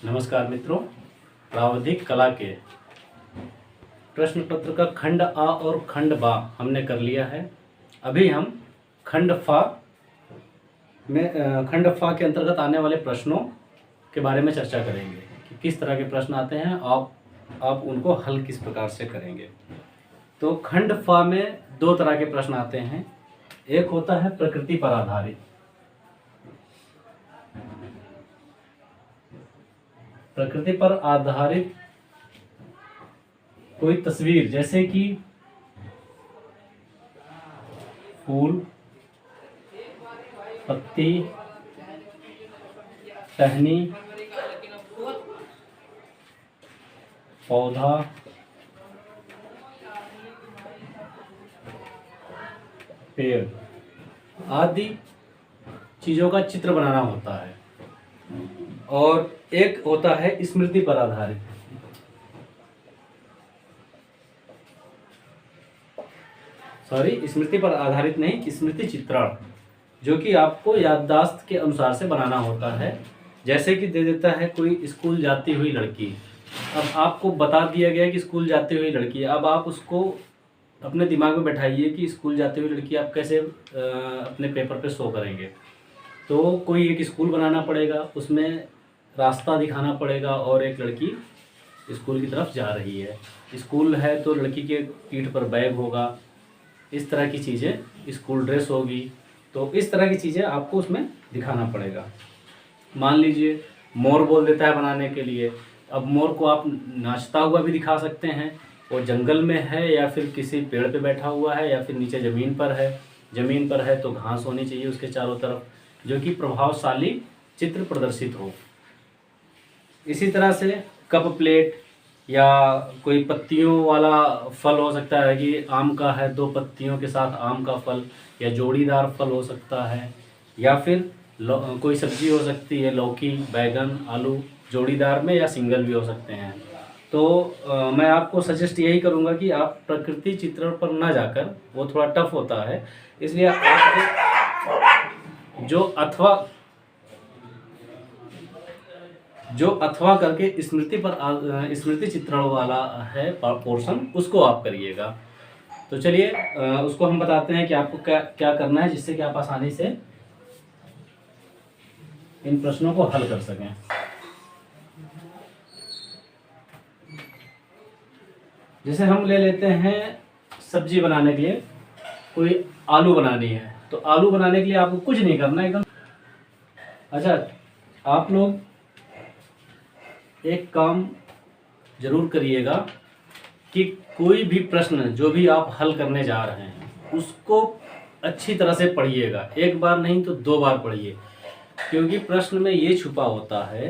नमस्कार मित्रों, प्रावधिक कला के प्रश्न पत्र का खंड आ और खंड बा हमने कर लिया है। अभी हम खंड फा के अंतर्गत आने वाले प्रश्नों के बारे में चर्चा करेंगे कि किस तरह के प्रश्न आते हैं, आप उनको हल किस प्रकार से करेंगे। तो खंड फा में दो तरह के प्रश्न आते हैं। एक होता है प्रकृति पर आधारित। प्रकृति पर आधारित कोई तस्वीर, जैसे कि फूल, पत्ती, टहनी, पौधा, पेड़ आदि चीज़ों का चित्र बनाना होता है। और एक होता है स्मृति पर आधारित। स्मृति पर आधारित नहीं, स्मृति चित्रण, जो कि आपको याददाश्त के अनुसार से बनाना होता है। जैसे कि दे देता है कोई स्कूल जाती हुई लड़की। अब आपको बता दिया गया कि स्कूल जाती हुई लड़की, अब आप उसको अपने दिमाग में बैठाइए कि स्कूल जाती हुई लड़की आप कैसे अपने पेपर पे शो करेंगे। तो कोई एक स्कूल बनाना पड़ेगा, उसमें रास्ता दिखाना पड़ेगा और एक लड़की स्कूल की तरफ जा रही है। स्कूल है तो लड़की के पीठ पर बैग होगा, इस तरह की चीज़ें, स्कूल ड्रेस होगी। तो इस तरह की चीज़ें आपको उसमें दिखाना पड़ेगा। मान लीजिए मोर बोल देता है बनाने के लिए। अब मोर को आप नाचता हुआ भी दिखा सकते हैं, वो जंगल में है या फिर किसी पेड़ पे बैठा हुआ है या फिर नीचे ज़मीन पर है। ज़मीन पर है तो घास होनी चाहिए उसके चारों तरफ, जो कि प्रभावशाली चित्र प्रदर्शित हो। इसी तरह से कप प्लेट या कोई पत्तियों वाला फल हो सकता है कि आम का है, दो पत्तियों के साथ आम का फल, या जोड़ीदार फल हो सकता है, या फिर कोई सब्जी हो सकती है, लौकी, बैगन, आलू, जोड़ीदार में या सिंगल भी हो सकते हैं। तो मैं आपको सजेस्ट यही करूँगा कि आप प्रकृति चित्रण पर ना जाकर, वो थोड़ा टफ होता है, इसलिए आप जो अथवा करके स्मृति चित्रण वाला है पोर्शन, उसको आप करिएगा। तो चलिए उसको हम बताते हैं कि आपको क्या क्या करना है, जिससे कि आप आसानी से इन प्रश्नों को हल कर सकें। जैसे हम ले लेते हैं सब्जी बनाने के लिए, कोई आलू बनानी है, तो आलू बनाने के लिए आपको कुछ नहीं करना एकदम। अच्छा, आप लोग एक काम जरूर करिएगा कि कोई भी प्रश्न जो भी आप हल करने जा रहे हैं उसको अच्छी तरह से पढ़िएगा। एक बार नहीं तो 2 बार पढ़िए, क्योंकि प्रश्न में ये छुपा होता है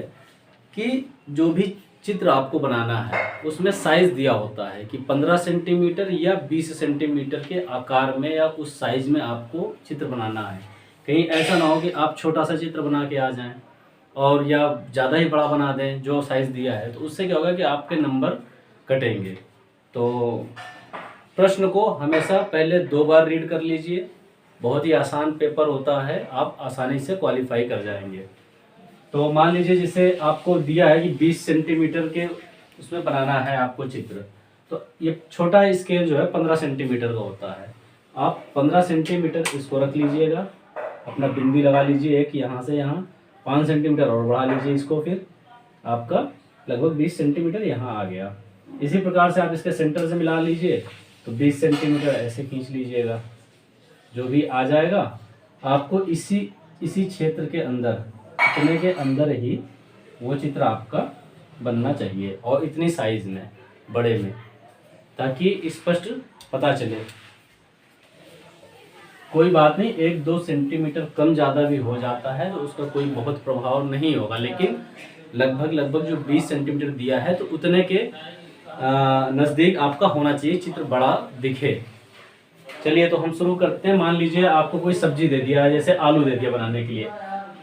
कि जो भी चित्र आपको बनाना है उसमें साइज़ दिया होता है कि 15 सेंटीमीटर या 20 सेंटीमीटर के आकार में या उस साइज़ में आपको चित्र बनाना है। कहीं ऐसा ना हो कि आप छोटा सा चित्र बना के आ जाएं और या ज़्यादा ही बड़ा बना दें जो साइज़ दिया है, तो उससे क्या होगा कि आपके नंबर कटेंगे। तो प्रश्न को हमेशा पहले 2 बार रीड कर लीजिए। बहुत ही आसान पेपर होता है, आप आसानी से क्वालिफाई कर जाएंगे। तो मान लीजिए जैसे आपको दिया है कि 20 सेंटीमीटर के उसमें बनाना है आपको चित्र, तो ये छोटा स्केल जो है 15 सेंटीमीटर का होता है। आप 15 सेंटीमीटर इसको रख लीजिएगा, अपना बिंदी लगा लीजिए एक यहाँ से यहाँ, 5 सेंटीमीटर और बढ़ा लीजिए इसको, फिर आपका लगभग 20 सेंटीमीटर यहाँ आ गया। इसी प्रकार से आप इसके सेंटर से मिला लीजिए, तो 20 सेंटीमीटर ऐसे खींच लीजिएगा। जो भी आ जाएगा आपको इसी क्षेत्र के अंदर, इतने के अंदर ही वो चित्र आपका बनना चाहिए, और इतनी साइज में, बड़े में, ताकि स्पष्ट पता चले। कोई बात नहीं, 1-2 सेंटीमीटर कम ज़्यादा भी हो जाता है तो उसका कोई बहुत प्रभाव नहीं होगा, लेकिन लगभग जो 20 सेंटीमीटर दिया है तो उतने के नज़दीक आपका होना चाहिए, चित्र बड़ा दिखे। चलिए तो हम शुरू करते हैं। मान लीजिए आपको कोई सब्जी दे दिया है, जैसे आलू दे दिया बनाने के लिए।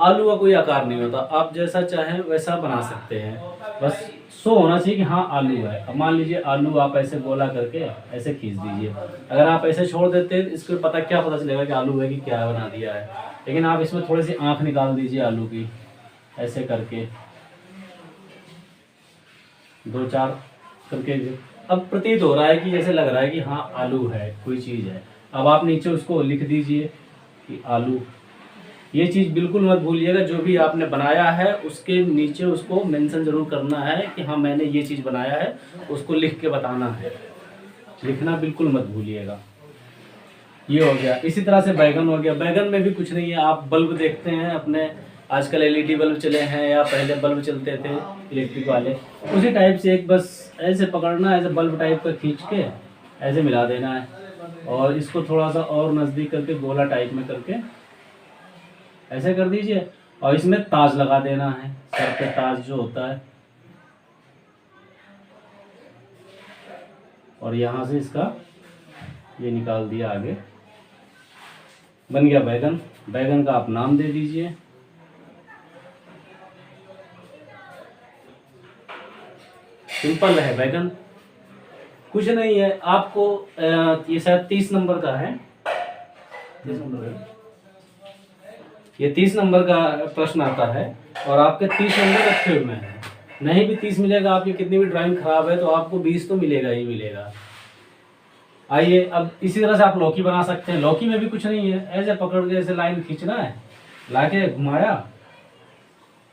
आलू का कोई आकार नहीं होता, आप जैसा चाहें वैसा बना सकते हैं, बस शो होना चाहिए कि हाँ आलू है। अब मान लीजिए आलू आप ऐसे गोला करके ऐसे खींच दीजिए। अगर आप ऐसे छोड़ देते हैं इसको पता चलेगा कि आलू है कि क्या बना दिया है। लेकिन आप इसमें थोड़ी सी आँख निकाल दीजिए आलू की, ऐसे करके दो चार करके। अब प्रतीत हो रहा है कि जैसे लग रहा है कि हाँ आलू है, कोई चीज़ है। अब आप नीचे उसको लिख दीजिए कि आलू। ये चीज़ बिल्कुल मत भूलिएगा, जो भी आपने बनाया है उसके नीचे उसको मेंशन ज़रूर करना है कि हाँ मैंने ये चीज़ बनाया है, उसको लिख के बताना है। लिखना बिल्कुल मत भूलिएगा। ये हो गया। इसी तरह से बैगन हो गया। बैगन में भी कुछ नहीं है। आप बल्ब देखते हैं अपने, आजकल एलईडी बल्ब चले हैं या पहले बल्ब चलते थे इलेक्ट्रिक वाले, उसी टाइप से एक बस ऐसे पकड़ना, ऐसे बल्ब टाइप का खींच के ऐसे मिला देना है, और इसको थोड़ा सा और नज़दीक करके गोला टाइप में करके ऐसे कर दीजिए, और इसमें ताज लगा देना है, सर पे ताज जो होता है, और यहाँ से इसका ये निकाल दिया आगे। बन गया बैगन। बैगन का आप नाम दे दीजिए। सिंपल है बैगन, कुछ नहीं है। आपको ये शायद 30 नंबर का है, 30 नंबर है, ये 30 नंबर का प्रश्न आता है, और आपके 30 नंबर रखे हुए हैं। नहीं भी 30 मिलेगा, आपकी कितनी भी ड्राइंग खराब है तो आपको 20 तो मिलेगा ही मिलेगा। आइए, अब इसी तरह से आप लौकी बना सकते हैं। लौकी में भी कुछ नहीं है, ऐसे पकड़ के ऐसे लाइन खींचना है, लाके घुमाया।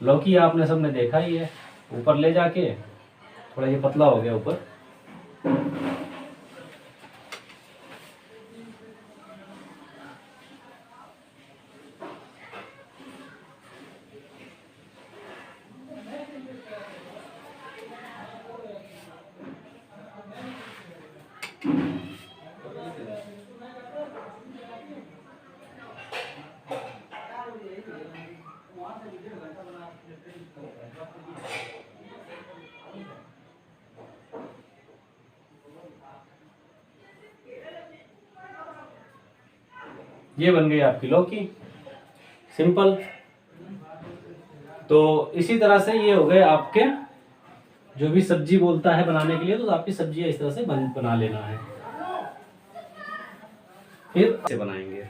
लौकी आपने सबने देखा ही है, ऊपर ले जाके थोड़ा ये पतला हो गया ऊपर, ये बन गई आपकी लौकी, सिंपल। तो इसी तरह से ये हो गए आपके, जो भी सब्जी बोलता है बनाने के लिए, तो आपकी सब्जी इस तरह से बना लेना है। फिर से बनाएंगे।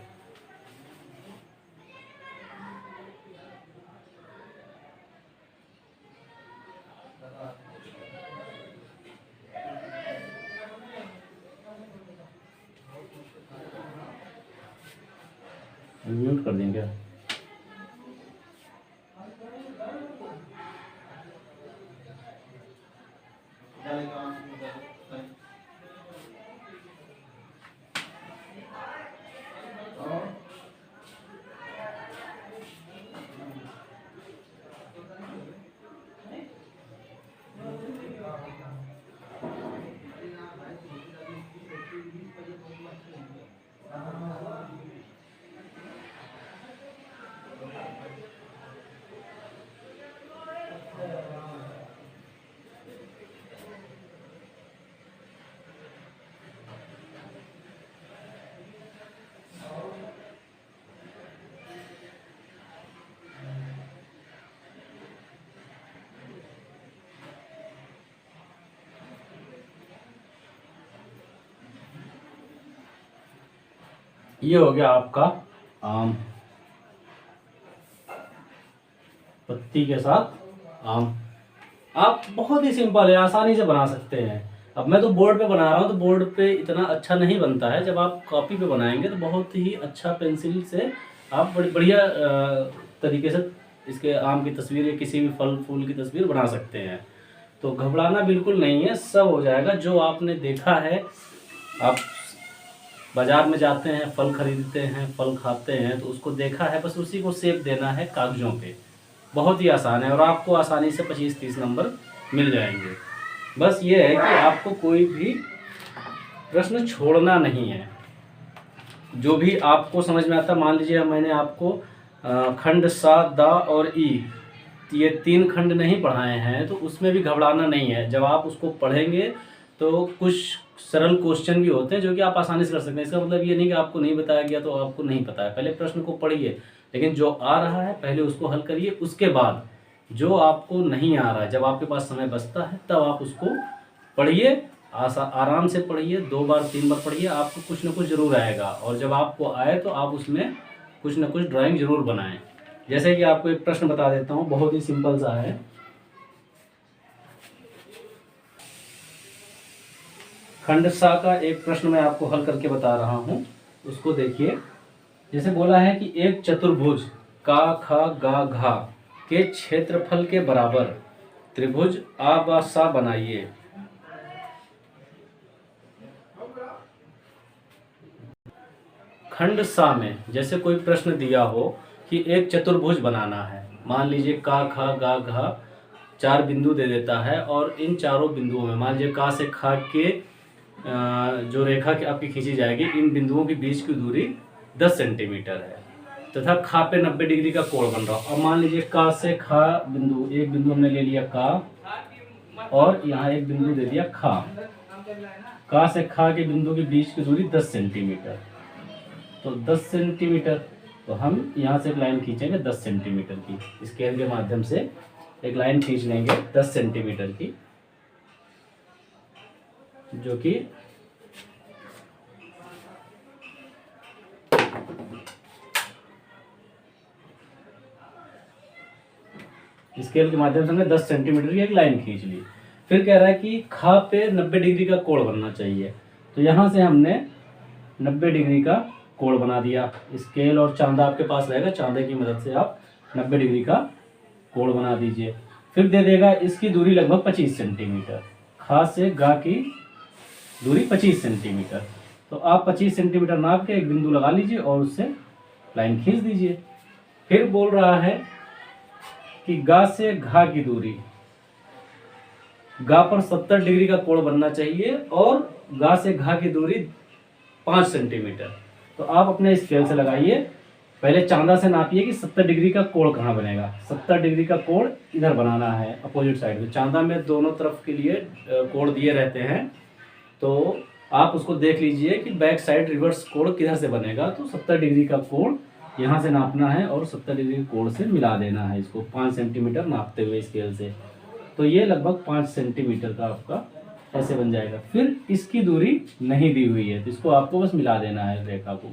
म्यूट कर देंगे। ये हो गया आपका आम, पत्ती के साथ आम। आप बहुत ही सिंपल है, आसानी से बना सकते हैं। अब मैं तो बोर्ड पे बना रहा हूँ, तो बोर्ड पे इतना अच्छा नहीं बनता है। जब आप कॉपी पे बनाएंगे तो बहुत ही अच्छा पेंसिल से आप बढ़िया तरीके से इसके आम की तस्वीर या किसी भी फल फूल की तस्वीर बना सकते हैं। तो घबराना बिल्कुल नहीं है, सब हो जाएगा। जो आपने देखा है, आप बाजार में जाते हैं, फल खरीदते हैं, फल खाते हैं, तो उसको देखा है, बस उसी को शेप देना है कागज़ों पे। बहुत ही आसान है, और आपको आसानी से 25-30 नंबर मिल जाएंगे। बस ये है कि आपको कोई भी प्रश्न छोड़ना नहीं है। जो भी आपको समझ में आता, मान लीजिए मैंने आपको खंड सा, दा और ई, ये 3 खंड नहीं पढ़ाए हैं, तो उसमें भी घबराना नहीं है। जब आप उसको पढ़ेंगे तो कुछ सरल क्वेश्चन भी होते हैं जो कि आप आसानी से कर सकते हैं। इसका मतलब ये नहीं कि आपको नहीं बताया गया तो आपको नहीं पता है। पहले प्रश्न को पढ़िए, लेकिन जो आ रहा है पहले उसको हल करिए। उसके बाद जो आपको नहीं आ रहा है, जब आपके पास समय बचता है, तब आप उसको पढ़िए, आराम से पढ़िए, 2 बार 3 बार पढ़िए, आपको कुछ ना कुछ ज़रूर आएगा। और जब आपको आए तो आप उसमें कुछ ना कुछ ड्राइंग ज़रूर बनाएं। जैसे कि आपको एक प्रश्न बता देता हूँ, बहुत ही सिंपल सा है। खंड सा का एक प्रश्न मैं आपको हल करके बता रहा हूँ, उसको देखिए। जैसे बोला है कि एक चतुर्भुज का खा गा घा के क्षेत्रफल के बराबर त्रिभुज आ बा सा बनाइए। खंड सा में जैसे कोई प्रश्न दिया हो कि एक चतुर्भुज बनाना है, मान लीजिए का खा गा घा 4 बिंदु दे देता है, और इन चारों बिंदुओं में मान लीजिए का से खा के जो रेखा की आपकी खींची जाएगी, इन बिंदुओं के बीच की दूरी 10 सेंटीमीटर है, तथा खा पे 90 डिग्री का कोण बन रहा हो। अब मान लीजिए का से खा बिंदु, एक बिंदु हमने ले लिया का, और यहाँ एक बिंदु दे दिया खा। का से खा के बिंदु के बीच की दूरी 10 सेंटीमीटर, तो 10 सेंटीमीटर, तो हम यहाँ से एक लाइन खींचेंगे 10 सेंटीमीटर की, स्केल के माध्यम से एक लाइन खींच लेंगे 10 सेंटीमीटर की, जो कि स्केल के माध्यम से हमने 10 सेंटीमीटर की एक लाइन खींच ली। फिर कह रहा है कि खा पे 90 डिग्री का कोण बनना चाहिए, तो यहाँ से हमने 90 डिग्री का कोण बना दिया। स्केल और चांदा आपके पास रहेगा, चांदे की मदद से आप 90 डिग्री का कोण बना दीजिए। फिर दे देगा इसकी दूरी लगभग 25 सेंटीमीटर, खा से गा की दूरी 25 सेंटीमीटर, तो आप 25 सेंटीमीटर नाप के एक बिंदु लगा लीजिए और उससे लाइन खींच दीजिए। फिर बोल रहा है कि गा से घा की दूरी, गा पर 70 डिग्री का कोण बनना चाहिए, और गा से घा की दूरी 5 सेंटीमीटर। तो आप अपने स्केल से लगाइए, पहले चांदा से नापिए कि 70 डिग्री का कोण कहाँ बनेगा। 70 डिग्री का कोण इधर बनाना है, अपोजिट साइड में। चांदा में दोनों तरफ के लिए कोण दिए रहते हैं, तो आप उसको देख लीजिए कि बैक साइड रिवर्स कोण किधर से बनेगा। तो 70 डिग्री का कोण यहाँ से नापना है और 70 डिग्री कोण से मिला देना है इसको 5 सेंटीमीटर नापते हुए स्केल से। तो ये लगभग 5 सेंटीमीटर का आपका ऐसे बन जाएगा। फिर इसकी दूरी नहीं दी हुई है, तो इसको आपको बस मिला देना है रेखा को।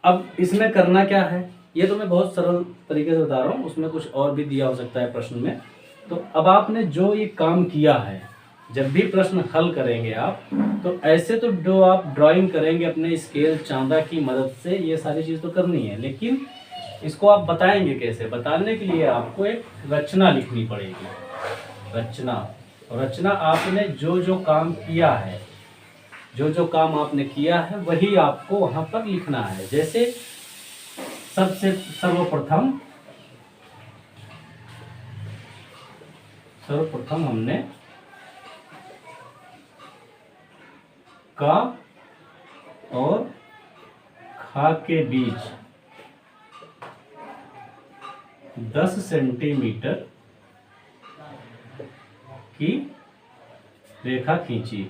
अब इसमें करना क्या है, ये तो मैं बहुत सरल तरीके से बता रहा हूँ, उसमें कुछ और भी दिया हो सकता है प्रश्न में। तो अब आपने जो ये काम किया है, जब भी प्रश्न हल करेंगे आप, तो ऐसे तो जो आप ड्राइंग करेंगे अपने स्केल चांदा की मदद से, ये सारी चीज़ तो करनी है, लेकिन इसको आप बताएंगे कैसे? बताने के लिए आपको एक रचना लिखनी पड़ेगी। रचना आपने जो जो काम किया है, जो जो काम आपने किया है वही आपको वहां पर लिखना है। जैसे सबसे सर्वप्रथम हमने का और खा के बीच 10 सेंटीमीटर की रेखा खींची।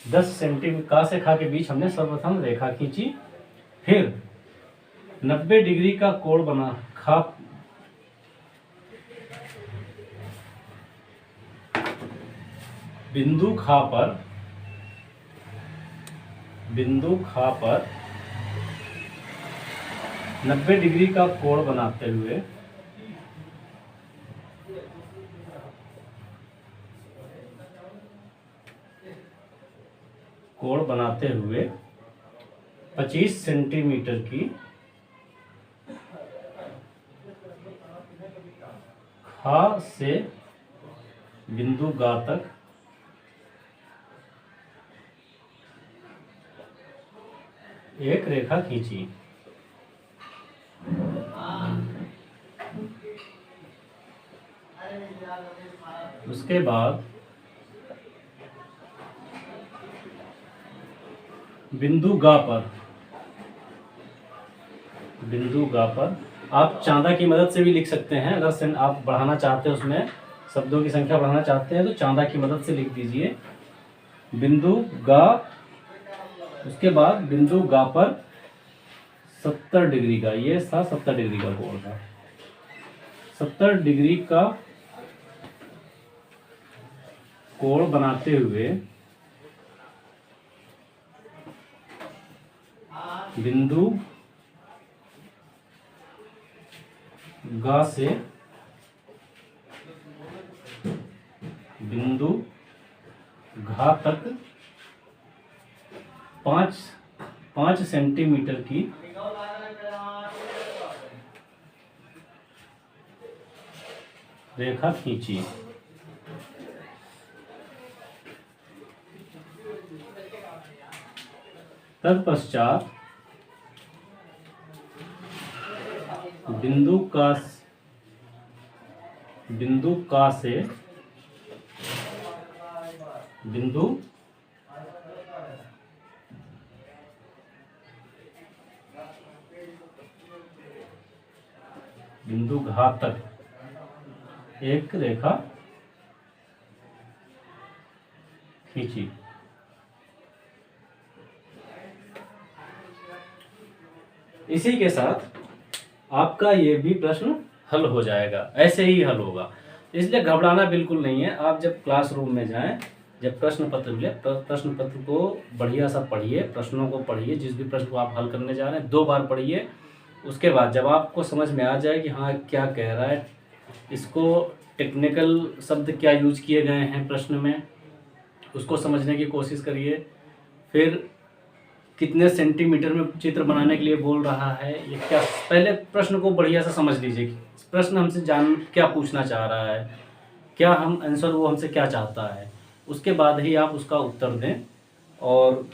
दस सेंटीमीटर का से खा के बीच हमने सर्वप्रथम रेखा खींची। फिर 90 डिग्री का कोण बना, खा बिंदु खा पर 90 डिग्री का कोण बनाते हुए कोण बनाते हुए 25 सेंटीमीटर की खा से बिंदु गा तक एक रेखा खींची। उसके बाद बिंदु गा पर आप चांदा की मदद से भी लिख सकते हैं। अगर आप बढ़ाना चाहते हैं, उसमें शब्दों की संख्या बढ़ाना चाहते हैं, तो चांदा की मदद से लिख दीजिए बिंदु गा। उसके बाद बिंदु गा पर 70 डिग्री का, ये था 70 डिग्री का कोण था। 70 डिग्री का कोण बनाते हुए बिंदु गा से बिंदु घातक 5 सेंटीमीटर की रेखा खींची। तत्पश्चात बिंदु का से बिंदु घातक एक रेखा खींची। इसी के साथ आपका ये भी प्रश्न हल हो जाएगा, ऐसे ही हल होगा, इसलिए घबराना बिल्कुल नहीं है। आप जब क्लासरूम में जाएं, जब प्रश्न पत्र मिले, प्रश्न पत्र को बढ़िया सा पढ़िए, प्रश्नों को पढ़िए, जिस भी प्रश्न को आप हल करने जा रहे हैं 2 बार पढ़िए। उसके बाद जब आपको समझ में आ जाए कि हाँ क्या कह रहा है, इसको टेक्निकल शब्द क्या यूज किए गए हैं प्रश्न में, उसको समझने की कोशिश करिए। फिर कितने सेंटीमीटर में चित्र बनाने के लिए बोल रहा है, ये क्या, पहले प्रश्न को बढ़िया से समझ लीजिए कि प्रश्न हमसे क्या पूछना चाह रहा है, क्या हम आंसर वो हमसे क्या चाहता है, उसके बाद ही आप उसका उत्तर दें। और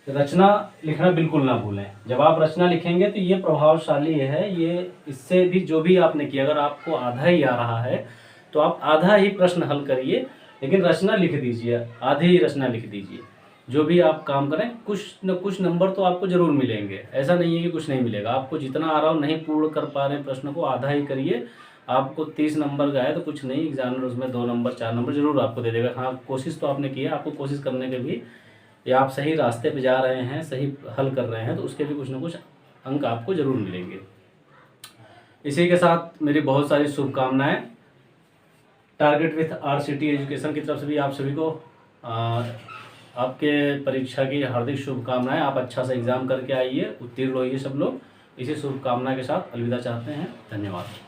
रचना लिखना बिल्कुल ना भूलें। जब आप रचना लिखेंगे तो ये प्रभावशाली है, ये इससे भी जो भी आपने किया, अगर आपको आधा ही आ रहा है तो आप आधा ही प्रश्न हल करिए, लेकिन रचना लिख दीजिए, आधी ही रचना लिख दीजिए। जो भी आप काम करें कुछ न कुछ नंबर तो आपको ज़रूर मिलेंगे, ऐसा नहीं है कि कुछ नहीं मिलेगा। आपको जितना आ रहा हो, नहीं पूर्ण कर पा रहे हैं प्रश्न को, आधा ही करिए। आपको 30 नंबर का है तो कुछ नहीं, एग्जामिनर उसमें 2 नंबर 4 नंबर जरूर आपको दे देगा। हाँ, कोशिश तो आपने की है, आपको कोशिश करने के भी, या आप सही रास्ते पे जा रहे हैं, सही हल कर रहे हैं, तो उसके भी कुछ ना कुछ अंक आपको ज़रूर मिलेंगे। इसी के साथ मेरी बहुत सारी शुभकामनाएं। टारगेट विथ RCT एजुकेशन की तरफ से भी आप सभी को आपके परीक्षा की हार्दिक शुभकामनाएं। आप अच्छा सा एग्ज़ाम करके आइए, उत्तीर्ण होइए सब लोग। इसी शुभकामना के साथ अलविदा चाहते हैं। धन्यवाद।